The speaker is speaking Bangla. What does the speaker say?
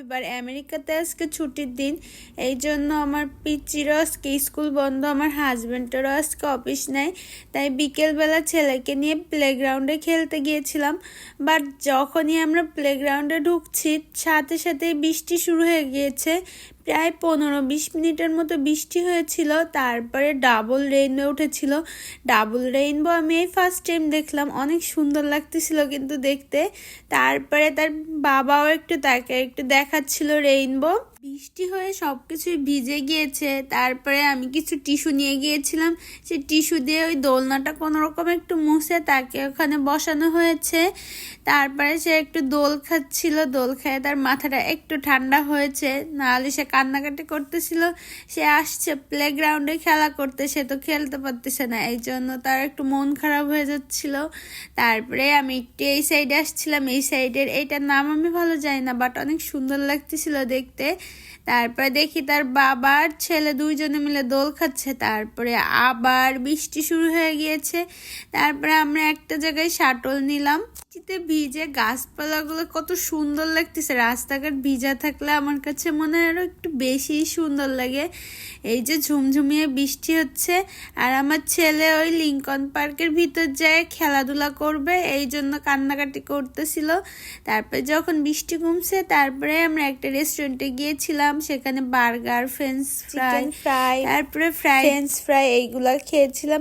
রবিবার, আমেরিকাতে আজকে ছুটির দিন। এই জন্য আমার পিচ্চিরও আজকে স্কুল বন্ধ, আমার হাজব্যান্ডেরও আজকে অফিস নাই। তাই বিকেলবেলা ছেলেকে নিয়ে প্লেগ্রাউন্ডে খেলতে গিয়েছিলাম। বাট যখনই আমরা প্লেগ্রাউন্ডে ঢুকছি সাথে সাথে বৃষ্টি শুরু হয়ে গিয়েছে। প্রায় 15-20 মিনিটের মতো বৃষ্টি হয়েছিল, তারপরে ডাবল রেইনবো উঠেছিল। ডাবল রেইনবো আমি এই ফার্স্ট টাইম দেখলাম, অনেক সুন্দর লাগতেছিল কিন্তু দেখতে। তারপরে তার বাবাও তাকে একটু দেখাচ্ছিল রেইনবো। বৃষ্টি হয়ে সব কিছুই ভিজে গিয়েছে। তারপরে আমি কিছু টিস্যু নিয়ে গিয়েছিলাম, সেই টিস্যু দিয়ে ওই দোলনাটা কোনো রকম একটু মুছে তাকে ওখানে বসানো হয়েছে। তারপরে সে একটু দোল খাচ্ছিল, দোল খেয়ে তার মাথাটা একটু ঠান্ডা হয়েছে, নাহলে সে কান্নাকাটি করতেছিল। সে আসছে প্লেগ্রাউন্ডে খেলা করতে, সে তো খেলতে পারতেছে না, এই জন্য তার একটু মন খারাপ হয়ে যাচ্ছিল। তারপরে আমি একটু এই সাইডে আসছিলাম, এই সাইডের এইটার নাম আমি ভালো জানি না, বাট অনেক সুন্দর লাগতেছিল দেখতে। তারপরে দেখি তার বাবার ছেলে দুইজনে মিলে দোল খাচ্ছে। তারপরে আবার বৃষ্টি শুরু হয়ে গিয়েছে। তারপরে আমরা একটা জায়গায় শাটল নিলাম। বৃষ্টিতে ভিজে গাছপালাগুলো কত সুন্দর লাগতেছে, রাস্তাঘাট ভিজা থাকলে আমার কাছে মনে হয় আরো একটু বেশি সুন্দর লাগে। এই যে ঝুমঝুমিয়ে বৃষ্টি হচ্ছে, আর আমার ছেলে ওই লিঙ্কন পার্কের ভিতর যায় খেলাধুলা করবে, এই জন্য কান্নাকাটি করতেছিল। তারপরে যখন বৃষ্টি কমছে তারপরে আমরা একটা রেস্টুরেন্টে গিয়েছিলাম, সেখানে বার্গার, ফ্রেঞ্চ ফ্রাই, তারপরে ফ্রেঞ্চ ফ্রাই এইগুলা খেয়েছিলাম।